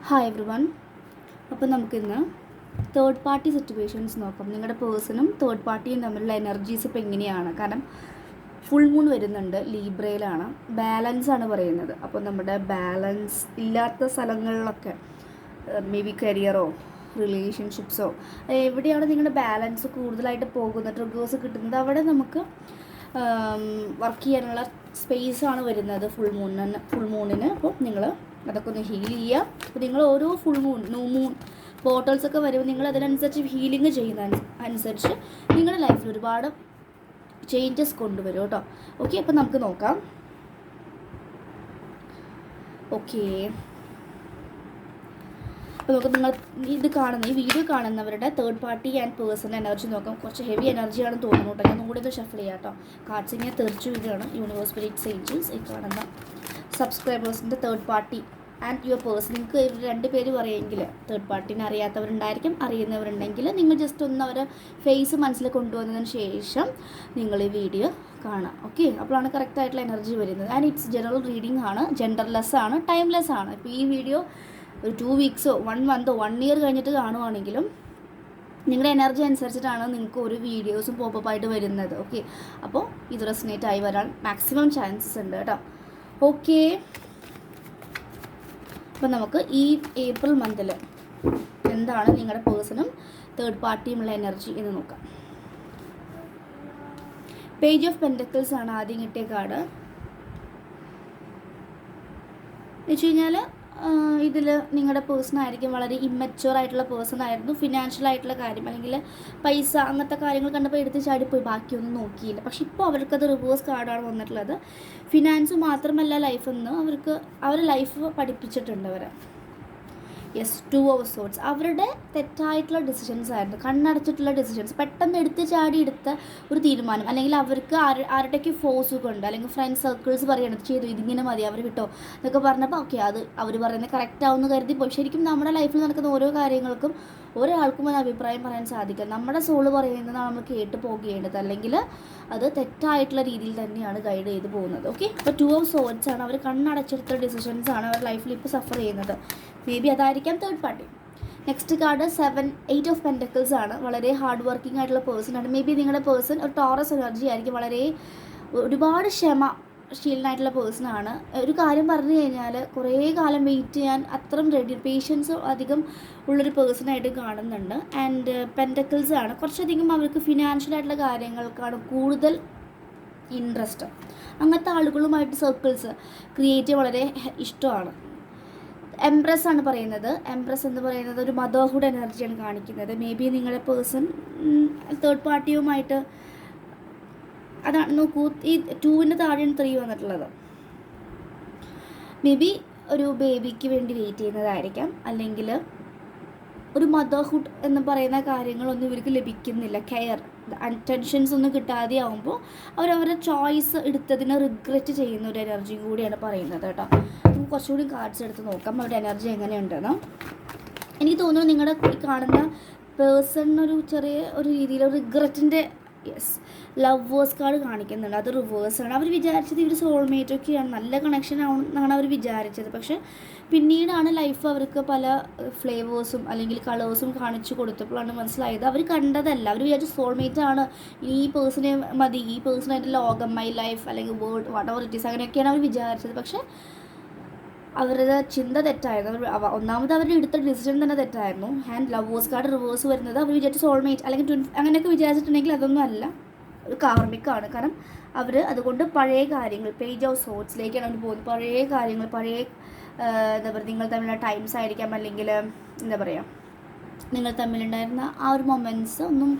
Hi every one. അപ്പോൾ നമുക്കിന്ന് third party situations നോക്കാം. നിങ്ങളുടെ പേഴ്സണും തേർഡ് പാർട്ടിയും തമ്മിലുള്ള എനർജീസ് ഇപ്പോൾ എങ്ങനെയാണ്. കാരണം ഫുൾ മൂൺ വരുന്നുണ്ട്, ലീബ്രയിലാണ്, ബാലൻസ് ആണ് പറയുന്നത്. അപ്പോൾ നമ്മുടെ ബാലൻസ് ഇല്ലാത്ത സ്ഥലങ്ങളിലൊക്കെ മേ ബി കരിയറോ റിലേഷൻഷിപ്സോ എവിടെയാണ് നിങ്ങളുടെ ബാലൻസ് കൂടുതലായിട്ട് പോകുന്ന ട്രിഗേഴ്സ് കിട്ടുന്നത് അവിടെ നമുക്ക് വർക്ക് ചെയ്യാനുള്ള സ്പേസാണ് വരുന്നത് ഫുൾ മൂണിന്. അപ്പോൾ നിങ്ങൾ അതൊക്കെ ഒന്ന് ഹീൽ ചെയ്യുക. അപ്പോൾ നിങ്ങൾ ഓരോ ഫുൾ മൂൺ, ന്യൂ മൂൺ പോർട്ടൽസൊക്കെ വരുമ്പോൾ നിങ്ങൾ അതിനനുസരിച്ച് ഹീലിംഗ് ചെയ്യുന്ന അനുസരിച്ച് നിങ്ങളുടെ ലൈഫിൽ ഒരുപാട് ചേഞ്ചസ് കൊണ്ടുവരും കേട്ടോ. ഓക്കെ, അപ്പോൾ നമുക്ക് നോക്കാം. ഓക്കെ, അപ്പോൾ നമുക്ക് നിങ്ങൾ ഈ വീഡിയോ കാണുന്നവരുടെ third party and personal energy നോക്കാം. കുറച്ച് ഹെവി എനർജിയാണെന്ന് തോന്നുന്നു കേട്ടോ. ഞാൻ ഒന്നുകൂടി ഇത് ഷഫിൾ ചെയ്യാം കേട്ടോ. കാർഡ്സ് ഇങ്ങനെ തെറിച്ചു വീഡിയോയാണ്. യൂണിവേഴ്സ് സ്പിരിറ്റ്സ് ഏഞ്ചൽസ് ഈ കാണുന്ന സബ്സ്ക്രൈബേഴ്സിൻ്റെ third party and your person. നിങ്ങൾക്ക് ഇവർ രണ്ട് പേര് പറയുമെങ്കിൽ തേർഡ് പാർട്ടീനെ അറിയാത്തവരുണ്ടായിരിക്കും, അറിയുന്നവരുണ്ടെങ്കിൽ നിങ്ങൾ ജസ്റ്റ് ഒന്ന് അവരെ ഫേസ് മനസ്സിൽ കൊണ്ടുവന്നതിന് ശേഷം നിങ്ങൾ ഈ വീഡിയോ കാണാം. ഓക്കെ, അപ്പോഴാണ് കറക്റ്റായിട്ടുള്ള എനർജി വരുന്നത്. ആൻഡ് ഇറ്റ്സ് ജനറൽ റീഡിംഗ് ആണ്, ജെൻഡർലെസ് ആണ്, ടൈംലെസ് ആണ്. ഇപ്പോൾ ഈ വീഡിയോ ഒരു 2 വീക്സോ 1 മന്തോ 1 ഇയർ കഴിഞ്ഞിട്ട് കാണുവാണെങ്കിലും നിങ്ങളുടെ എനർജി അനുസരിച്ചിട്ടാണ് നിങ്ങൾക്ക് ഒരു വീഡിയോസും പോപ്പപ്പായിട്ട് വരുന്നത്. ഓക്കെ, അപ്പോൾ ഇത് റെസനേറ്റ് ആയി വരാൻ മാക്സിമം ചാൻസസ് ഉണ്ട് കേട്ടോ. ഓക്കെ, അപ്പോൾ നമുക്ക് ഈ ഏപ്രിൽ മന്തിൽ എന്താണ് നിങ്ങളുടെ പേഴ്സണും തേർഡ് പാർട്ടിയുമുള്ള എനർജി എന്ന് നോക്കാം. പേജ് ഓഫ് പെൻറ്റക്കിൾസ് ആണ് ആദ്യം കിട്ടിയ കാർഡ്. എന്ന് വെച്ച് കഴിഞ്ഞാൽ ഇതിൽ നിങ്ങളുടെ പേഴ്സൺ ആയിരിക്കും വളരെ ഇമ്മച്യൂർ ആയിട്ടുള്ള പേഴ്സൺ ആയിരുന്നു. ഫിനാൻഷ്യൽ ആയിട്ടുള്ള കാര്യം അല്ലെങ്കിൽ പൈസ അങ്ങനത്തെ കാര്യങ്ങൾ കണ്ടപ്പോൾ എടുത്ത് ചാടിപ്പോയി, ബാക്കിയൊന്നും നോക്കിയില്ല. പക്ഷെ ഇപ്പോൾ അവർക്കത് റിവേഴ്സ് കാർഡാണ് വന്നിട്ടുള്ളത്. ഫിനാൻസ് മാത്രമല്ല ലൈഫെന്ന് അവരുടെ ലൈഫ് പഠിപ്പിച്ചിട്ടുണ്ട് അവരെ. Yes, 2 of sorts. അവരുടെ തെറ്റായിട്ടുള്ള ഡിസിഷൻസ് ആയിരുന്നു, കണ്ണടച്ചിട്ടുള്ള ഡിസിഷൻസ്, പെട്ടെന്ന് എടുത്ത ഒരു തീരുമാനം. അല്ലെങ്കിൽ അവർക്ക് ആരുടെയൊക്കെ ഫോഴ്സ് കൊണ്ട് അല്ലെങ്കിൽ ഫ്രണ്ട് സർക്കിൾസ് പറയണത് ചെയ്തു, ഇതിങ്ങനെ മതി, അവർ വിട്ടോ എന്നൊക്കെ പറഞ്ഞപ്പോൾ ഓക്കെ അത് അവർ പറയുന്നത് കറക്റ്റ് ആവുമെന്ന് കരുതി പോയി. ശരിക്കും നമ്മുടെ ലൈഫിൽ നടക്കുന്ന ഓരോ കാര്യങ്ങൾക്കും ഒരാൾക്കും ഒരു അഭിപ്രായം പറയാൻ സാധിക്കും. നമ്മുടെ സോള് പറയുന്നതാണ് നമ്മൾ കേട്ട് പോകേണ്ടത്, അല്ലെങ്കിൽ അത് തെറ്റായിട്ടുള്ള രീതിയിൽ തന്നെയാണ് ഗൈഡ് ചെയ്ത് പോകുന്നത്. ഓക്കെ, അപ്പോൾ 2 ഓഫ് സോർട്സ് ആണ്. അവർ കണ്ണടച്ചെടുത്ത ഡിസിഷൻസ് ആണ് അവർ ലൈഫിൽ ഇപ്പോൾ സഫർ ചെയ്യുന്നത്. മേ ബി അതായിരിക്കാം third party. Next card 8 of pentacles ആണ്. വളരെ ഹാർഡ് വർക്കിംഗ് ആയിട്ടുള്ള പേഴ്സൺ ആണ്. മേ ബി നിങ്ങളുടെ പേഴ്സൺ ഒരു ടോറസ് എനർജി ആയിരിക്കും. ഒരുപാട് ക്ഷമശീലനായിട്ടുള്ള പേഴ്സൺ ആണ്. ഒരു കാര്യം പറഞ്ഞു കഴിഞ്ഞാൽ കുറേ കാലം വെയിറ്റ് ചെയ്യാൻ അത്രയും പേഷ്യൻസ് അധികം ഉള്ളൊരു പേഴ്സണായിട്ട് കാണുന്നുണ്ട്. ആൻഡ് പെൻറ്റക്കിൾസ് ആണ്. കുറച്ചധികം അവർക്ക് ഫിനാൻഷ്യൽ ആയിട്ടുള്ള കാര്യങ്ങൾക്കാണ് കൂടുതൽ ഇൻട്രസ്റ്റ്. അങ്ങനത്തെ ആളുകളുമായിട്ട് സർക്കിൾസ് ക്രിയേറ്റ് ചെയ്യാൻ വളരെ ഇഷ്ടമാണ്. എംപ്രസ് ആണ് പറയുന്നത്. എംപ്രസ് എന്ന് പറയുന്നത് ഒരു മദർഹുഡ് എനർജിയാണ് കാണിക്കുന്നത്. മേ ബി നിങ്ങളുടെ പേഴ്സൺ തേർഡ് പാർട്ടിയുമായിട്ട് അതാണ് നോക്കൂ, ഈ 2ൻ്റെ താഴെയാണ് 3 വന്നിട്ടുള്ളത്. മേ ബി ഒരു ബേബിക്ക് വേണ്ടി വെയിറ്റ് ചെയ്യുന്നതായിരിക്കാം, അല്ലെങ്കിൽ ഒരു മദർഹുഡ് എന്ന് പറയുന്ന കാര്യങ്ങളൊന്നും ഇവർക്ക് ലഭിക്കുന്നില്ല. കെയർ, അറ്റൻഷൻസ് ഒന്നും കിട്ടാതെ ആകുമ്പോൾ അവരവരുടെ ചോയ്സ് എടുത്തതിന് റിഗ്രറ്റ് ചെയ്യുന്ന ഒരു എനർജി കൂടിയാണ് പറയുന്നത് കേട്ടോ. നമുക്ക് കുറച്ചുകൂടി കാർഡ്സ് എടുത്ത് നോക്കാം അവരുടെ എനർജി എങ്ങനെയുണ്ടെന്ന്. എനിക്ക് തോന്നുന്നു നിങ്ങളുടെ ഈ കാണുന്ന പേഴ്സണിനൊരു ചെറിയ ഒരു രീതിയിൽ റിഗ്രറ്റിൻ്റെ ലവേഴ്സ് കാർഡ് കാണിക്കുന്നുണ്ട്. അത് റിവേഴ്സാണ്. അവർ വിചാരിച്ചത് ഇവർ സോൾമേറ്റൊക്കെയാണ്, നല്ല കണക്ഷൻ ആണെന്നാണ് അവർ വിചാരിച്ചത്. പക്ഷേ പിന്നീടാണ് ലൈഫ് അവർക്ക് പല ഫ്ലേവേഴ്സും അല്ലെങ്കിൽ കളേഴ്സും കാണിച്ചു കൊടുത്തപ്പോഴാണ് മനസ്സിലായത് അവർ കണ്ടതല്ല. അവർ വിചാരിച്ചു സോൾമേറ്റ് ആണ്, ഈ പേഴ്സണെ മതി, ഈ പേഴ്സണായിട്ട് ലോകം, മൈ ലൈഫ് അല്ലെങ്കിൽ world what ever it is, അങ്ങനെയൊക്കെയാണ് അവർ വിചാരിച്ചത്. പക്ഷേ അവരുടെ ചിന്ത തെറ്റായിരുന്നു. ഒന്നാമത് അവരുടെ എടുത്ത ഡിസിഷൻ തന്നെ തെറ്റായിരുന്നു. ആൻഡ് ലവേഴ്സ് കാർഡ് റിവേഴ്സ് വരുന്നത് അവർ വിചാരിച്ച സോൾമേറ്റ് അല്ലെങ്കിൽ ട്വിൻ അങ്ങനെയൊക്കെ വിചാരിച്ചിട്ടുണ്ടെങ്കിൽ അതൊന്നും അല്ല, ഒരു കാർമിക്കാണ്. കാരണം അവർ അതുകൊണ്ട് പഴയ കാര്യങ്ങൾ, പേജ് ഓഫ് സോർട്സിലേക്കാണ് അവർ പോകുന്നത്. പഴയ കാര്യങ്ങൾ, എന്താ പറയുക, നിങ്ങൾ തമ്മിലുള്ള ടൈംസ് ആയിരിക്കാം, അല്ലെങ്കിൽ എന്താ പറയുക നിങ്ങൾ തമ്മിലുണ്ടായിരുന്ന ആ ഒരു മൊമെൻറ്റ്സ് ഒന്നും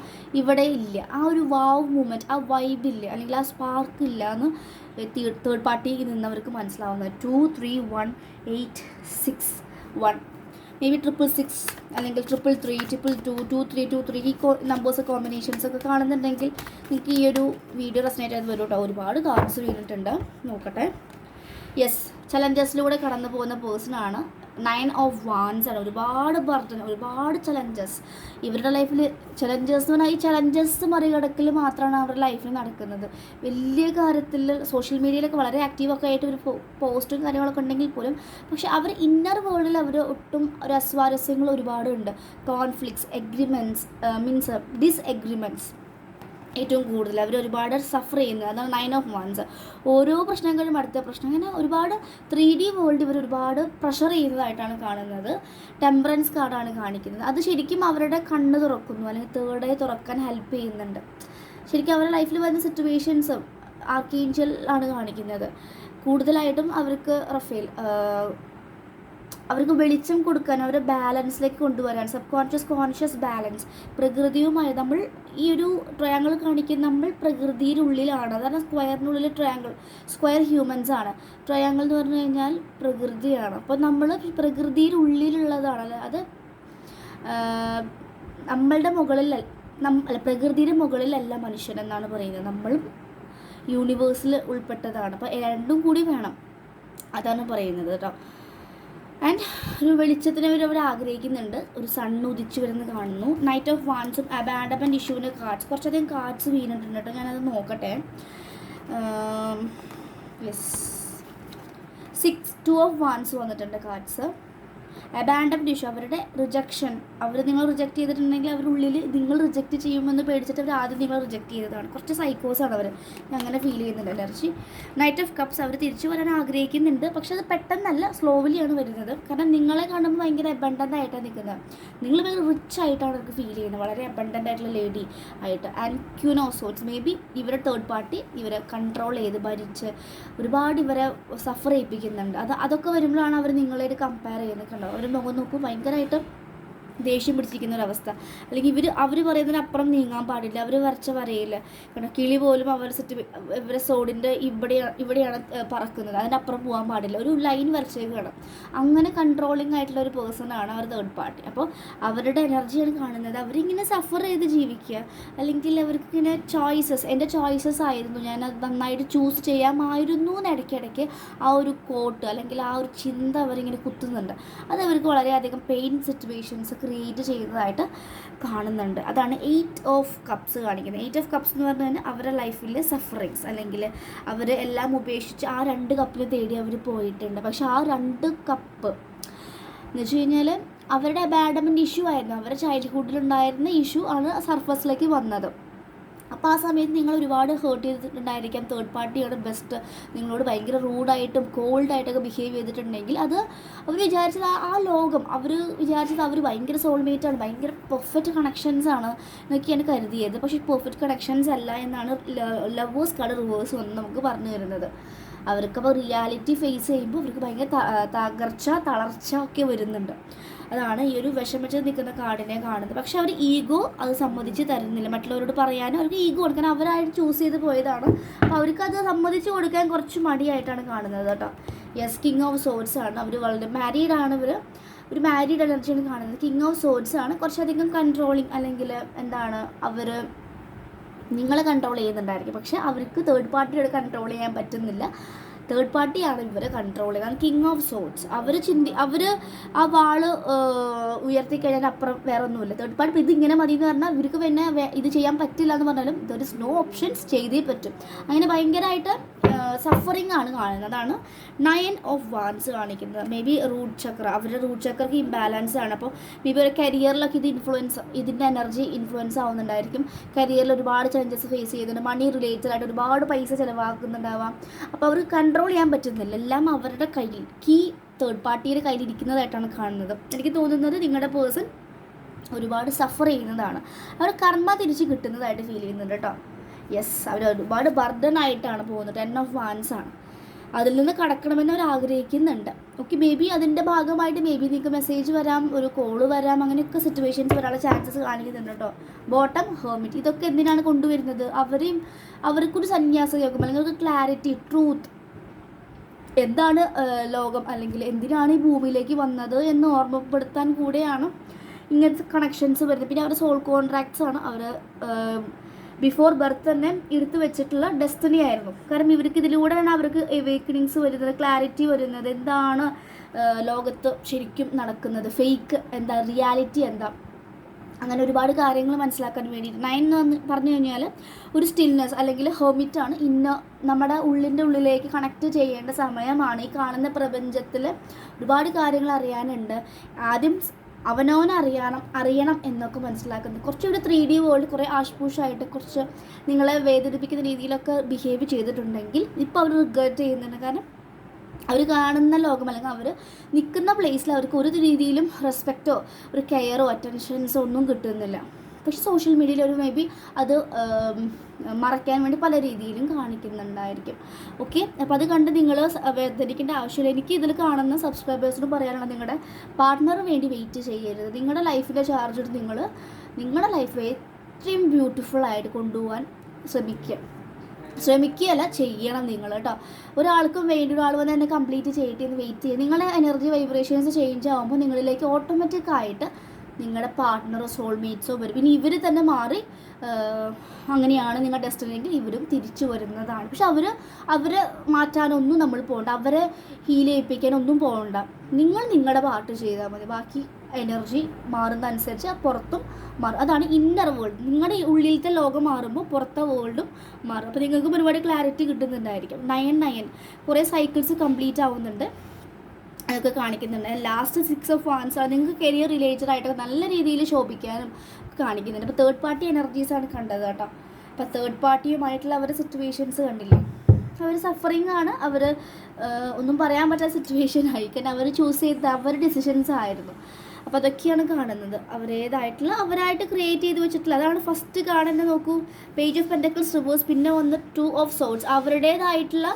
ഇവിടെ ഇല്ല. ആ ഒരു വാവ് മൂമെൻറ്റ്, ആ വൈബില്ല, അല്ലെങ്കിൽ ആ സ്പാർക്ക് ഇല്ല എന്ന് തേർഡ് പാർട്ടിയിൽ നിന്നവർക്ക് മനസ്സിലാവുന്നത്. 2 3 1 8 6 1 മേ ബി 666 അല്ലെങ്കിൽ 333 222 2323 ഈ നമ്പേഴ്സ് കോമ്പിനേഷൻസ് ഒക്കെ കാണുന്നുണ്ടെങ്കിൽ നിങ്ങൾക്ക് ഈ ഒരു വീഡിയോ റെസനേറ്റ് ആയത് വരും കേട്ടോ. ഒരുപാട് കാർഡ്സ് വീണിട്ടുണ്ട്, നോക്കട്ടെ. യെസ്, ചലഞ്ചസിലൂടെ കടന്നു പോകുന്ന പേഴ്സണാണ്. 9 ഓഫ് വാൻസ് ആണ്. ഒരുപാട് ബർഡൻ, ഒരുപാട് ചലഞ്ചസ് ഇവരുടെ ലൈഫിൽ. ചലഞ്ചസ് എന്ന് പറഞ്ഞാൽ ഈ ചലഞ്ചസ് മറികടക്കൽ മാത്രമാണ് അവരുടെ ലൈഫിൽ നടക്കുന്നത്. വലിയ കാര്യത്തിൽ സോഷ്യൽ മീഡിയയിലൊക്കെ വളരെ ആക്റ്റീവൊക്കെ ആയിട്ട് ഒരു പോസ്റ്റും കാര്യങ്ങളൊക്കെ ഉണ്ടെങ്കിൽ പോലും പക്ഷെ അവർ ഇന്നർ വേൾഡിൽ അവർ ഒട്ടും ഒരു അസ്വാരസ്യങ്ങൾ ഒരുപാടുണ്ട്. കോൺഫ്ലിക്ട്സ്, എഗ്രിമെൻറ്റ്സ്, മീൻസ് ഡിസ്എഗ്രിമെൻറ്റ്സ് ഏറ്റവും കൂടുതൽ അവർ ഒരുപാട് സഫർ ചെയ്യുന്നത്. അതാണ് 9 ഓഫ് വാൻസ്. ഓരോ പ്രശ്നങ്ങളും അടുത്ത പ്രശ്നം, അങ്ങനെ ഒരുപാട് 3D വേൾഡ് ഇവർ ഒരുപാട് പ്രഷർ ചെയ്യുന്നതായിട്ടാണ് കാണുന്നത്. ടെമ്പറൻസ് കാർഡാണ് കാണിക്കുന്നത്. അത് ശരിക്കും അവരുടെ കണ്ണ് തുറക്കുന്നു, അല്ലെങ്കിൽ തേർഡ് ഐ തുറക്കാൻ ഹെൽപ്പ് ചെയ്യുന്നുണ്ട്. ശരിക്കും അവരുടെ ലൈഫിൽ വരുന്ന സിറ്റുവേഷൻസും ആർക്കേഞ്ചൽ ആണ് കാണിക്കുന്നത്. കൂടുതലായിട്ടും അവർക്ക് റഫേൽ അവർക്ക് വെളിച്ചം കൊടുക്കാൻ, അവരെ ബാലൻസിലേക്ക് കൊണ്ടുവരാൻ, സബ് കോൺഷ്യസ് കോൺഷ്യസ് ബാലൻസ്, പ്രകൃതിയുമായി നമ്മൾ ഈ ഒരു ട്രയാങ്കിൾ കാണിക്കുന്ന നമ്മൾ പ്രകൃതിയിലുള്ളിലാണ്. അതാണ് സ്ക്വയറിനുള്ളിൽ ട്രയാങ്കിൾ, സ്ക്വയർ ഹ്യൂമൻസ് ആണ്. ട്രയാങ്കിൾ എന്ന് പറഞ്ഞു കഴിഞ്ഞാൽ പ്രകൃതിയാണ്. അപ്പോൾ നമ്മൾ പ്രകൃതിയിലുള്ളിലുള്ളതാണ്. അത് നമ്മളുടെ മുകളിൽ അല്ല, പ്രകൃതിയുടെ മുകളിലല്ല മനുഷ്യൻ എന്നാണ് പറയുന്നത്. നമ്മളും യൂണിവേഴ്സിൽ ഉൾപ്പെട്ടതാണ്. അപ്പോൾ രണ്ടും കൂടി വേണം, അതാണ് പറയുന്നത് കേട്ടോ. ആൻഡ് ഒരു വെളിച്ചത്തിന് അവർ ആഗ്രഹിക്കുന്നുണ്ട്. ഒരു സണ്ണ് ഉദിച്ചു വരുന്നത് കാണുന്നു. നൈറ്റ് ഓഫ് വാൻസും അബാൻഡമെൻറ്റ് ഇഷ്യൂവിൻ്റെ കാർഡ്സ്, കുറച്ചധികം കാർഡ്സ് വീണിട്ടുണ്ട് കേട്ടോ. ഞാനത് നോക്കട്ടെ. യെസ്, 2 ഓഫ് വാൻസ് വന്നിട്ടുണ്ട് കാർഡ്സ്. അബാൻഡൻഡ് ഇഷ്യൂ, അവരുടെ റിജക്ഷൻ, അവർ നിങ്ങൾ റിജക്റ്റ് ചെയ്തിട്ടുണ്ടെങ്കിൽ അവരുള്ളിൽ നിങ്ങൾ റിജക്റ്റ് ചെയ്യുമെന്ന് പേടിച്ചിട്ട് അവർ ആദ്യം നിങ്ങൾ റിജക്റ്റ് ചെയ്തതാണ്. കുറച്ച് സൈക്കോസാണ് അവർ, അങ്ങനെ ഫീൽ ചെയ്യുന്നുണ്ട് എനർജി. നൈറ്റ് ഓഫ് കപ്സ്, അവർ തിരിച്ചു വരാൻ ആഗ്രഹിക്കുന്നുണ്ട്. പക്ഷെ അത് പെട്ടെന്നല്ല, സ്ലോലിയാണ് വരുന്നത്. കാരണം നിങ്ങളെ കാണുമ്പോൾ ഭയങ്കര അബണ്ടൻ്റ് ആയിട്ടാണ് നിൽക്കുന്നത്. നിങ്ങൾ ഭയങ്കര റിച്ച് ആയിട്ടാണ് അവർക്ക് ഫീൽ ചെയ്യുന്നത്, വളരെ അബണ്ടൻ്റ് ആയിട്ടുള്ള ലേഡി ആയിട്ട്. And queen of sorts, may be ഇവരെ തേർഡ് പാർട്ടി ഇവരെ കൺട്രോൾ ചെയ്ത് ഭരിച്ച് ഒരുപാട് ഇവരെ സഫർ ചെയ്യിപ്പിക്കുന്നുണ്ട്. അതൊക്കെ വരുമ്പോഴാണ് അവർ നിങ്ങളായിട്ട് കമ്പയർ ചെയ്യുന്നത്. കണ്ടോ, അവർ മുഖം നോക്കും ഭയങ്കരമായിട്ട് ദേഷ്യം പിടിച്ചിരിക്കുന്ന ഒരവസ്ഥ. അല്ലെങ്കിൽ അവർ പറയുന്നതിനപ്പുറം നീങ്ങാൻ പാടില്ല. അവർ വരച്ച വരയില്ല. കാരണം കിളി പോലും ഇവരെ സോഡിൻ്റെ ഇവിടെയാണ് പറക്കുന്നത്, അതിനപ്പുറം പോകാൻ പാടില്ല. ഒരു ലൈൻ വരച്ചേക്കാണ്. അങ്ങനെ കൺട്രോളിങ് ആയിട്ടുള്ള ഒരു പേഴ്സണാണ് അവർ തേർഡ് പാർട്ടി. അപ്പോൾ അവരുടെ എനർജിയാണ് കാണുന്നത്. അവരിങ്ങനെ സഫർ ചെയ്ത് ജീവിക്കുക, അല്ലെങ്കിൽ അവർക്കിങ്ങനെ ചോയ്സസ്, എൻ്റെ ചോയ്സസ് ആയിരുന്നു, ഞാനത് നന്നായിട്ട് ചൂസ് ചെയ്യാമായിരുന്നു എന്ന് ഇടയ്ക്കിടയ്ക്ക് ആ ഒരു കോട്ട് അല്ലെങ്കിൽ ആ ഒരു ചിന്ത അവരിങ്ങനെ കുത്തുന്നുണ്ട്. അത് അവർക്ക് വളരെയധികം പെയിൻ സിറ്റുവേഷൻസ് ക്രിയേറ്റ് ചെയ്യുന്നതായിട്ട് കാണുന്നുണ്ട്. അതാണ് 8 ഓഫ് കപ്സ് കാണിക്കുന്നത്. 8 ഓഫ് കപ്സ് എന്ന് പറഞ്ഞു കഴിഞ്ഞാൽ അവരുടെ ലൈഫിലെ സഫറിങ്സ്, അല്ലെങ്കിൽ അവർ എല്ലാം ഉപേക്ഷിച്ച് ആ 2 കപ്പിൽ തേടി അവർ പോയിട്ടുണ്ട്. പക്ഷെ ആ 2 കപ്പ് എന്ന് വെച്ച് കഴിഞ്ഞാൽ അവരുടെ അബാൻഡൻമെൻറ്റ് ഇഷ്യൂ ആയിരുന്നു, അവരുടെ ചൈൽഡ്ഹുഡിലുണ്ടായിരുന്ന ഇഷ്യൂ ആണ് സർഫസിലേക്ക് വന്നത്. അപ്പോൾ ആ സമയത്ത് നിങ്ങൾ ഒരുപാട് ഹേർട്ട് ചെയ്തിട്ടുണ്ടായിരിക്കാം. തേർഡ് പാർട്ടിയാണ് ബെസ്റ്റ്, നിങ്ങളോട് ഭയങ്കര റൂഡായിട്ടും കോൾഡായിട്ടൊക്കെ ബിഹേവ് ചെയ്തിട്ടുണ്ടെങ്കിൽ അത് അവർ വിചാരിച്ചത് ആ ലോകം അവർ വിചാരിച്ചത് അവർ ഭയങ്കര സോൾമേറ്റാണ്, ഭയങ്കര പെർഫെക്റ്റ് കണക്ഷൻസാണ് എന്നൊക്കെയാണ് കരുതിയത്. പക്ഷേ പെർഫെക്റ്റ് കണക്ഷൻസ് അല്ല എന്നാണ് ലവേഴ്സ് കാർഡ് റിവേഴ്സ് വന്ന് നമുക്ക് പറഞ്ഞു തരുന്നത്. അവർക്കപ്പോൾ റിയാലിറ്റി ഫേസ് ചെയ്യുമ്പോൾ അവർക്ക് ഭയങ്കര തകർച്ച, തളർച്ച ഒക്കെ വരുന്നുണ്ട്. അതാണ് ഈ ഒരു വിഷമിച്ച് നിൽക്കുന്ന കാർഡിനെ കാണുന്നത്. പക്ഷെ അവർ ഈഗോ അത് സമ്മതിച്ച് തരുന്നില്ല. മറ്റുള്ളവരോട് പറയാനും അവർക്ക് ഈഗോ കൊടുക്കാൻ അവരായിട്ട് ചൂസ് ചെയ്ത് പോയതാണ്. അപ്പോൾ അവർക്കത് സമ്മതിച്ച് കൊടുക്കാൻ കുറച്ച് മടിയായിട്ടാണ് കാണുന്നത് കേട്ടോ. യെസ്, കിങ് ഓഫ് സോർഡ്സ് ആണ്. അവർ വളരെ മാരീഡാണ്. ഒരു മാരീഡ് എനർജിയാണ് കാണുന്നത്. കിങ് ഓഫ് സോർഡ്സ് ആണ്. കുറച്ചധികം കൺട്രോളിങ്, അല്ലെങ്കിൽ എന്താണ്, അവർ നിങ്ങളെ കൺട്രോൾ ചെയ്യുന്നുണ്ടായിരിക്കും. പക്ഷെ അവർക്ക് തേർഡ് പാർട്ടിയോട് കൺട്രോൾ ചെയ്യാൻ പറ്റുന്നില്ല. തേർഡ് പാർട്ടിയാണ് ഇവരെ കൺട്രോൾ ചെയ്യുന്നത്. കിങ് ഓഫ് സോർഡ്സ്, അവർ ആ വാള് ഉയർത്തിക്കഴിഞ്ഞാൽ അപ്പുറം വേറെ ഒന്നുമില്ല. തേർഡ് പാർട്ടി ഇതിങ്ങനെ മതി എന്ന് പറഞ്ഞാൽ ഇവർക്ക് പിന്നെ ഇത് ചെയ്യാൻ പറ്റില്ല എന്ന് പറഞ്ഞാലും ദർ ഇസ് നോ ഓപ്ഷൻസ്, ചെയ്തേ പറ്റും. അങ്ങനെ ഭയങ്കരമായിട്ട് സഫറിങ് ആണ് കാണുന്നത്. അതാണ് 9 ഓഫ് വാൻസ് കാണിക്കുന്നത്. മേ ബി റൂട്ട് ചക്ര, അവരുടെ റൂട്ട് ചക്രക്ക് ഇംബാലൻസ് ആണ്. അപ്പോൾ മേ ബി ഒരു കരിയറിലൊക്കെ ഇതിൻ്റെ എനർജി ഇൻഫ്ലുവൻസ് ആവുന്നുണ്ടായിരിക്കും. കരിയറിൽ ഒരുപാട് ചലഞ്ചസ് ഫേസ് ചെയ്യുന്നുണ്ട്. മണി റിലേറ്റഡ് ആയിട്ട് ഒരുപാട് പൈസ ചിലവാക്കുന്നുണ്ടാവാം. അപ്പോൾ അവർക്ക് കൺട്രോൾ ചെയ്യാൻ പറ്റുന്നില്ല. എല്ലാം അവരുടെ കയ്യിൽ, തേർഡ് പാർട്ടിയുടെ കയ്യിൽ ഇരിക്കുന്നതായിട്ടാണ് കാണുന്നത്. എനിക്ക് തോന്നുന്നത് നിങ്ങളുടെ പേഴ്സൺ ഒരുപാട് സഫർ ചെയ്യുന്നതാണ്. അവർ കർമ്മ തിരിച്ച് കിട്ടുന്നതായിട്ട് ഫീൽ ചെയ്യുന്നുണ്ട് കേട്ടോ. യെസ്, അവർ ഒരുപാട് ബർഡൻ ആയിട്ടാണ് പോകുന്നത്. 10 ഓഫ് വാൻസ് ആണ്. അതിൽ നിന്ന് കടക്കണമെന്ന് അവർ ആഗ്രഹിക്കുന്നുണ്ട്. ഓക്കെ, മേ ബി അതിൻ്റെ ഭാഗമായിട്ട് മേ ബി നിങ്ങൾക്ക് മെസ്സേജ് വരാം, ഒരു കോള് വരാം, അങ്ങനെയൊക്കെ സിറ്റുവേഷൻസ് വരാനുള്ള ചാൻസസ് കാണിക്കുന്നുണ്ട് കേട്ടോ. ബോട്ടം, ഹെർമിറ്റ്, ഇതൊക്കെ എന്തിനാണ് കൊണ്ടുവരുന്നത്? അവർക്കൊരു സന്യാസയോഗം, അല്ലെങ്കിൽ ഒരു ക്ലാരിറ്റി, ട്രൂത്ത്, എന്താണ് ലോകം, അല്ലെങ്കിൽ എന്തിനാണ് ഈ ഭൂമിയിലേക്ക് വന്നത് എന്ന് ഓർമ്മപ്പെടുത്താൻ കൂടെയാണ് ഇങ്ങനത്തെ കണക്ഷൻസ് വരുന്നത്. പിന്നെ അവരുടെ സോൾ കോൺട്രാക്ട്സ് ആണ്. അവർ ബിഫോർ ബർത്ത് തന്നെ എടുത്തു വെച്ചിട്ടുള്ള ഡെസ്റ്റിനി ആയിരുന്നു. കാരണം ഇവർക്ക് ഇതിലൂടെയാണ് അവർക്ക് എവേക്കണിങ്സ് വരുന്നത്, ക്ലാരിറ്റി വരുന്നത്, എന്താണ് ലോകത്ത് ശരിക്കും നടക്കുന്നത്, ഫേക്ക് എന്താ, റിയാലിറ്റി എന്താ, അങ്ങനെ ഒരുപാട് കാര്യങ്ങൾ മനസ്സിലാക്കാൻ വേണ്ടിയിട്ട്. 9 എന്ന് പറഞ്ഞു കഴിഞ്ഞാൽ ഒരു സ്റ്റിൽനെസ് അല്ലെങ്കിൽ ഹെർമിറ്റാണ്. നമ്മുടെ ഉള്ളിലേക്ക് കണക്ട് ചെയ്യേണ്ട സമയമാണ്. ഈ കാണുന്ന പ്രപഞ്ചത്തിൽ ഒരുപാട് കാര്യങ്ങൾ അറിയാനുണ്ട്. ആദ്യം അറിയണം എന്നൊക്കെ മനസ്സിലാക്കുന്നത്. കുറച്ചൊരു 3D വേൾഡ് കുറേ ആഷ്പൂഷായിട്ട് കുറച്ച് നിങ്ങളെ വേദനിപ്പിക്കുന്ന രീതിയിലൊക്കെ ബിഹേവ് ചെയ്തിട്ടുണ്ടെങ്കിൽ ഇപ്പോൾ അവർ റിഗ്രറ്റ് ചെയ്യുന്നുണ്ട്. കാരണം അവർ കാണുന്ന ലോകം അല്ലെങ്കിൽ അവർ നിൽക്കുന്ന പ്ലേസിൽ അവർക്ക് ഒരു രീതിയിലും റെസ്പെക്റ്റോ ഒരു കെയറോ അറ്റൻഷൻസോ ഒന്നും കിട്ടുന്നില്ല. പക്ഷെ സോഷ്യൽ മീഡിയയിൽ ഒരു മേ ബി അത് മറയ്ക്കാൻ വേണ്ടി പല രീതിയിലും കാണിക്കുന്നുണ്ടായിരിക്കും. ഓക്കെ, അപ്പോൾ അത് കണ്ട് നിങ്ങൾ വേദനിക്കേണ്ട ആവശ്യമില്ല. എനിക്ക് ഇതിൽ കാണുന്ന സബ്സ്ക്രൈബേഴ്സിനും പറയാനുള്ള, നിങ്ങളുടെ പാർട്ട്ണറിന് വേണ്ടി വെയിറ്റ് ചെയ്യരുത്. നിങ്ങളുടെ ലൈഫിലെ ചാർജ് എടുത്ത് നിങ്ങളുടെ ലൈഫ് എത്രയും ബ്യൂട്ടിഫുള്ളായിട്ട് കൊണ്ടുപോകാൻ ശ്രമിക്കുകയല്ല ചെയ്യണം നിങ്ങൾ കേട്ടോ. ഒരാൾക്കും വേണ്ടി ഒരാൾ വന്ന് തന്നെ കംപ്ലീറ്റ് ചെയ്തിട്ട് വെയിറ്റ് ചെയ്യുക. നിങ്ങളുടെ എനർജി വൈബ്രേഷൻസ് ചേഞ്ച് ആകുമ്പോൾ നിങ്ങളിലേക്ക് ഓട്ടോമാറ്റിക്കായിട്ട് നിങ്ങളുടെ പാർട്ട്ണറോ സോൾമേറ്റ്സോ വരും. ഇനി ഇവർ തന്നെ മാറി അങ്ങനെയാണ് നിങ്ങളുടെ ഡെസ്റ്റിനിയെങ്കിൽ ഇവരും തിരിച്ചു വരുന്നതാണ്. പക്ഷെ അവർ മാറ്റാനൊന്നും നമ്മൾ പോകണ്ട, അവരെ ഹീൽ ചെയ്യിപ്പിക്കാനൊന്നും പോകണ്ട. നിങ്ങൾ നിങ്ങളുടെ പാർട്ട് ചെയ്താൽ മതി. ബാക്കി എനർജി മാറുന്ന അനുസരിച്ച് പുറത്തും മാറും. അതാണ് ഇന്നർ വേൾഡ്. നിങ്ങളുടെ ഉള്ളിലത്തെ ലോകം മാറുമ്പോൾ പുറത്തെ വേൾഡും മാറും. അപ്പോൾ നിങ്ങൾക്കും ഒരുപാട് ക്ലാരിറ്റി കിട്ടുന്നുണ്ടായിരിക്കും. 9 കുറേ സൈക്കിൾസ് കംപ്ലീറ്റ് ആവുന്നുണ്ട്, അതൊക്കെ കാണിക്കുന്നുണ്ട്. ലാസ്റ്റ് 6 ഓഫ് വാൻസ് ആണ് നിങ്ങൾക്ക് കരിയർ റിലേറ്റഡ് ആയിട്ടൊക്കെ നല്ല രീതിയിൽ ശോഭിക്കാനും കാണിക്കുന്നുണ്ട്. അപ്പോൾ തേർഡ് പാർട്ടി എനർജീസാണ് കണ്ടത് കേട്ടോ. അപ്പോൾ തേർഡ് പാർട്ടിയുമായിട്ടുള്ള അവരുടെ സിറ്റുവേഷൻസ് കണ്ടില്ലേ, അവർ സഫറിങ് ആണ്, അവർ ഒന്നും പറയാൻ പറ്റാത്ത സിറ്റുവേഷൻ ആയിരിക്കും. അവർ ചൂസ് ചെയ്ത അവരുടെ ഡിസിഷൻസ് ആയിരുന്നു. അപ്പോൾ അതൊക്കെയാണ് കാണുന്നത്. അവരായിട്ട് ക്രിയേറ്റ് ചെയ്ത് വെച്ചിട്ടുള്ള, അതാണ് ഫസ്റ്റ് കാണുന്നത്. നോക്കൂ, പേജ് ഓഫ് പെൻറ്റക്കിൾസ് റിവേഴ്സ്, പിന്നെ വന്ന് 2 ഓഫ് സോർഡ്സ്. അവരുടേതായിട്ടുള്ള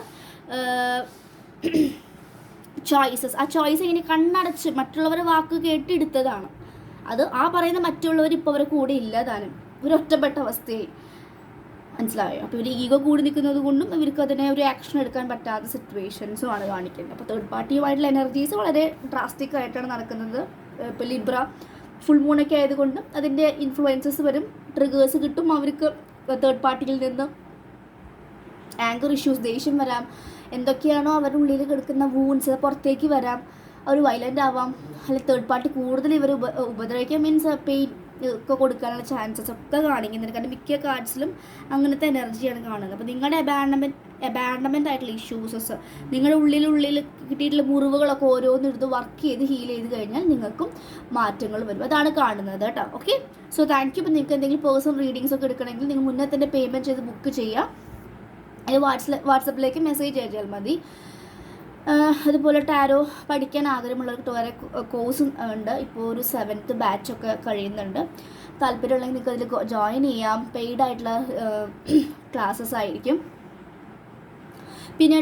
ചോയ്സസ്. ആ ചോയ്സ് ഇങ്ങനെ കണ്ണടച്ച് മറ്റുള്ളവരെ വാക്ക് കേട്ടെടുത്തതാണ്. അത് ആ പറയുന്ന മറ്റുള്ളവർ ഇപ്പോൾ അവരെ കൂടെ ഇല്ലതാനും, ഒരു ഒറ്റപ്പെട്ട അവസ്ഥയായി. മനസ്സിലായോ? അപ്പോൾ ഇവർ ഈഗോ കൂടി നിൽക്കുന്നത് കൊണ്ടും ഇവർക്ക് അതിനെ ഒരു ആക്ഷൻ എടുക്കാൻ പറ്റാത്ത സിറ്റുവേഷൻസും ആണ് കാണിക്കുന്നത്. അപ്പോൾ തേർഡ് പാർട്ടിയുമായിട്ടുള്ള എനർജീസ് വളരെ ഡ്രാസ്റ്റിക് ആയിട്ടാണ് നടക്കുന്നത്. ഇപ്പോൾ ലിബ്ര ഫുൾ മൂണൊക്കെ ആയതുകൊണ്ടും അതിൻ്റെ ഇൻഫ്ലുവൻസസ് വരും, ട്രിഗേഴ്സ് കിട്ടും അവർക്ക്. തേർഡ് പാർട്ടിയിൽ നിന്ന് ആങ്കർ ഇഷ്യൂസ്, ദേഷ്യം വരാം, എന്തൊക്കെയാണോ അവരുടെ ഉള്ളിൽ കിടക്കുന്ന വൂൺസ് പുറത്തേക്ക് വരാം, അവർ വയലൻ്റ് ആവാം, അല്ലെങ്കിൽ തേർഡ് പാർട്ടി കൂടുതൽ ഇവർ ഉപദ്രവിക്കാൻ, മീൻസ് പെയിൻ ഒക്കെ കൊടുക്കാനുള്ള ചാൻസസ് ഒക്കെ കാണിക്കുന്നുണ്ട്. കാരണം മിക്ക കാർഡ്സിലും അങ്ങനത്തെ എനർജിയാണ് കാണുന്നത്. അപ്പോൾ നിങ്ങളുടെ അബാൻഡമെൻ്റ് ആയിട്ടുള്ള ഇഷ്യൂസസ്, നിങ്ങളുടെ ഉള്ളിൽ കിട്ടിയിട്ടുള്ള മുറിവുകളൊക്കെ ഓരോന്നെടുത്ത് വർക്ക് ചെയ്ത് ഹീൽ ചെയ്ത് കഴിഞ്ഞാൽ നിങ്ങൾക്കും മാറ്റങ്ങൾ വരും. അതാണ് കാണുന്നത് കേട്ടോ. Okay, so thank you. ഇപ്പോൾ നിങ്ങൾക്ക് എന്തെങ്കിലും പേഴ്സണൽ റീഡിങ്സ് ഒക്കെ എടുക്കണമെങ്കിൽ നിങ്ങൾ മുന്നേ തന്നെ പേയ്മെൻറ്റ് ചെയ്ത് ബുക്ക് ചെയ്യുക. അത് വാട്സപ്പിലേക്ക് മെസ്സേജ് അയച്ചാൽ മതി. അതുപോലെ ടാരോ പഠിക്കാൻ ആഗ്രഹമുള്ളവർക്ക് വേറെ കോഴ്സ് ഉണ്ട്. ഇപ്പോൾ ഒരു 7th ബാച്ചൊക്കെ കഴിയുന്നുണ്ട്. താല്പര്യമുണ്ടെങ്കിൽ നിങ്ങൾക്ക് അതിൽ ജോയിൻ ചെയ്യാം. പെയ്ഡ് ആയിട്ടുള്ള ക്ലാസ്സസ് ആയിരിക്കും. പിന്നെ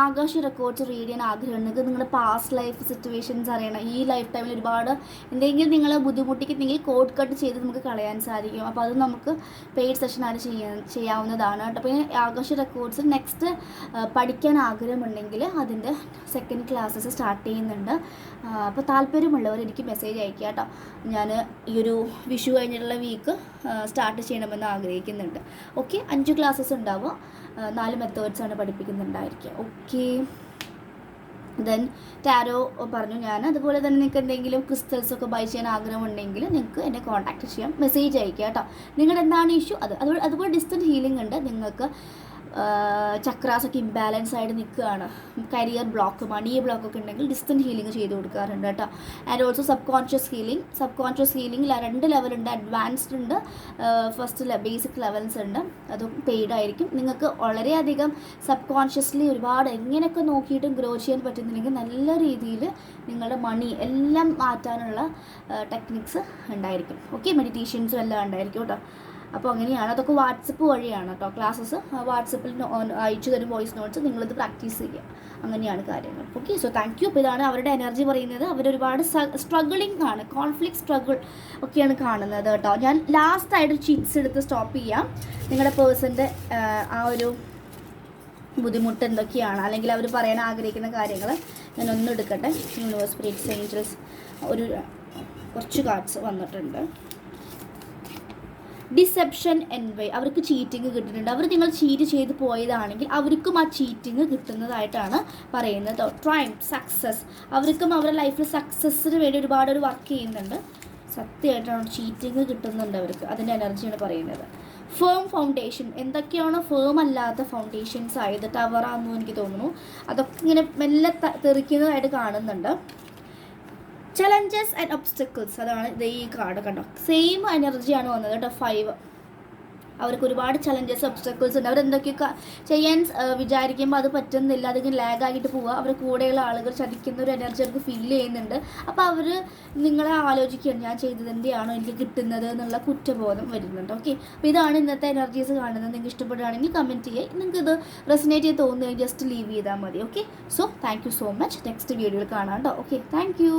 ആകാശ റെക്കോർഡ്സ് റീഡ് ചെയ്യാൻ ആഗ്രഹമുണ്ടെങ്കിൽ നിങ്ങളുടെ പാസ്റ്റ് ലൈഫ് സിറ്റുവേഷൻസ് അറിയണം. ഈ ലൈഫ് ടൈമിൽ ഒരുപാട് എന്തെങ്കിലും നിങ്ങൾ ബുദ്ധിമുട്ടിക്കുന്നെങ്കിൽ കോഡ് കട്ട് ചെയ്ത് നമുക്ക് കളയാൻ സാധിക്കും. അപ്പോൾ അത് നമുക്ക് പെയ്ഡ് സെഷനായിട്ട് ചെയ്യാവുന്നതാണ് കേട്ടോ. പിന്നെ ആകാശ റെക്കോർഡ്സ് നെക്സ്റ്റ് പഠിക്കാൻ ആഗ്രഹമുണ്ടെങ്കിൽ അതിൻ്റെ 2nd ക്ലാസ്സസ് സ്റ്റാർട്ട് ചെയ്യുന്നുണ്ട്. അപ്പോൾ താല്പര്യമുള്ളവർ എനിക്ക് മെസ്സേജ് അയക്കുക കേട്ടോ. ഞാൻ ഈ ഒരു വിഷു കഴിഞ്ഞിട്ടുള്ള വീക്ക് സ്റ്റാർട്ട് ചെയ്യണമെന്ന് ആഗ്രഹിക്കുന്നുണ്ട്. ഓക്കെ, 5 ക്ലാസ്സസ് ഉണ്ടാവുക, 4 മെത്തേഡ്സാണ് പഠിപ്പിക്കുന്നുണ്ടായിരിക്കുക. ഓക്കെ, ദെൻ ടാരോ പറഞ്ഞു ഞാൻ. അതുപോലെ തന്നെ നിങ്ങൾക്ക് എന്തെങ്കിലും ക്രിസ്റ്റൽസൊക്കെ ബൈ ചെയ്യാൻ ആഗ്രഹമുണ്ടെങ്കിൽ നിങ്ങൾക്ക് എന്നെ കോൺടാക്ട് ചെയ്യാം, മെസ്സേജ് അയക്കുക കേട്ടോ. നിങ്ങളുടെ എന്താണ് ഇഷ്യൂ അതുപോലെ ഡിസ്റ്റൻറ്റ് ഹീലിംഗ് ഉണ്ട്. നിങ്ങൾക്ക് ചക്രാസൊക്കെ ഇംബാലൻസ് ആയിട്ട് നിൽക്കുകയാണ്, കരിയർ ബ്ലോക്ക്, മണി ബ്ലോക്കൊക്കെ ഉണ്ടെങ്കിൽ ഡിസ്റ്റൻറ്റ് ഹീലിംഗ് ചെയ്ത് കൊടുക്കാറുണ്ട് കേട്ടോ. ആൻഡ് ഓൾസോ സബ് കോൺഷ്യസ് ഹീലിംഗിൽ 2 ലെവലുണ്ട്. അഡ്വാൻസ്ഡ് ഉണ്ട്, ഫസ്റ്റ് ബേസിക് ലെവൽസ് ഉണ്ട്. അതും പെയ്ഡ് ആയിരിക്കും. നിങ്ങൾക്ക് വളരെയധികം സബ് കോൺഷ്യസ്ലി ഒരുപാട് എങ്ങനെയൊക്കെ നോക്കിയിട്ടും ഗ്രോ ചെയ്യാൻ പറ്റുന്നില്ലെങ്കിൽ നല്ല രീതിയിൽ നിങ്ങളുടെ മണി എല്ലാം മാറ്റാനുള്ള ടെക്നിക്സ് ഉണ്ടായിരിക്കും. ഓക്കെ, മെഡിറ്റേഷൻസും എല്ലാം ഉണ്ടായിരിക്കും കേട്ടോ. അപ്പോൾ അങ്ങനെയാണ്, അതൊക്കെ വാട്സപ്പ് വഴിയാണ് കേട്ടോ. ക്ലാസ്സസ് വാട്സപ്പിൽ അയച്ചു തരും വോയിസ് നോട്ട്സ്, നിങ്ങളിത് പ്രാക്ടീസ് ചെയ്യുക. അങ്ങനെയാണ് കാര്യങ്ങൾ. Okay, so thank you. അപ്പോൾ ഇതാണ് അവരുടെ എനർജി പറയുന്നത്. അവരൊരുപാട് സ്ട്രഗിളിംഗ് ആണ്, കോൺഫ്ലിക്റ്റ് സ്ട്രഗിൾ ഒക്കെയാണ് കാണുന്നത് കേട്ടോ. ഞാൻ ലാസ്റ്റായിട്ട് ചിറ്റ്സ് എടുത്ത് സ്റ്റോപ്പ് ചെയ്യാം. നിങ്ങളുടെ പേഴ്സൻ്റെ ആ ഒരു ബുദ്ധിമുട്ട് എന്തൊക്കെയാണ്, അല്ലെങ്കിൽ അവർ പറയാൻ ആഗ്രഹിക്കുന്ന കാര്യങ്ങൾ ഞാൻ ഒന്നും എടുക്കട്ടെ. യൂണിവേഴ്സ്, സ്പിരിറ്റ്സ്, ഏഞ്ചൽസ്, കുറച്ച് കാർഡ്സ് വന്നിട്ടുണ്ട്. ഡിസെപ്ഷൻ എൻവൈ, അവർക്ക് ചീറ്റിങ് കിട്ടുന്നുണ്ട്. അവർ നിങ്ങൾ ചീറ്റ് ചെയ്ത് പോയതാണെങ്കിൽ അവർക്കും ആ ചീറ്റിങ് കിട്ടുന്നതായിട്ടാണ് പറയുന്നത്. ട്രയംഫ്, സക്സസ്, അവർക്കും അവരുടെ ലൈഫിൽ സക്സസ്സിന് വേണ്ടി ഒരുപാട് വർക്ക് ചെയ്യുന്നുണ്ട്. സത്യമായിട്ടാണ് ചീറ്റിങ് കിട്ടുന്നുണ്ട് അവർക്ക്, അതിൻ്റെ എനർജിയാണ് പറയുന്നത്. ഫേം ഫൗണ്ടേഷൻ, എന്തൊക്കെയാണോ ഫേം അല്ലാത്ത ഫൗണ്ടേഷൻസ് ആയത് ടവറാണെന്ന് എനിക്ക് തോന്നുന്നു, അതൊക്കെ ഇങ്ങനെ മെല്ലെ തെറിക്കുന്നതായിട്ട് കാണുന്നുണ്ട്. ചലഞ്ചസ് ആൻഡ് ഒബ്സ്റ്റക്കിൾസ്, അതാണ് ഇത് ഈ കാർഡ് കണ്ടോ, സെയിം എനർജിയാണ് വന്നത് കേട്ടോ. 5 അവർക്ക് ഒരുപാട് ചലഞ്ചസ് ഒബ്സ്റ്റക്കിൾസ് ഉണ്ട്. അവരെന്തൊക്കെയൊക്കെ ചെയ്യാൻ വിചാരിക്കുമ്പോൾ അത് പറ്റുന്നില്ല, അതിങ്ങനെ ലാഗായിട്ട് പോവുക, അവരുടെ കൂടെയുള്ള ആളുകൾ ചതിക്കുന്ന ഒരു എനർജി അവർക്ക് ഫീൽ ചെയ്യുന്നുണ്ട്. അപ്പോൾ അവർ നിങ്ങളെ ആലോചിക്കുകയാണ് ഞാൻ ചെയ്തത് എന്തിയാണോ എനിക്ക് കിട്ടുന്നത് എന്നുള്ള കുറ്റബോധം വരുന്നുണ്ട്. ഓക്കെ, അപ്പോൾ ഇതാണ് ഇന്നത്തെ എനർജീസ് കാണുന്നത്. നിങ്ങൾക്ക് ഇഷ്ടപ്പെടുകയാണെങ്കിൽ കമൻറ്റ് ചെയ്യുക. നിങ്ങൾക്ക് ഇത് റെസിനേറ്റ് ചെയ്ത് തോന്നുകയും ജസ്റ്റ് ലീവ് ചെയ്താൽ മതി. Okay, so thank you so much. Next വീഡിയോയിൽ കാണാം കേട്ടോ. Okay, thank you.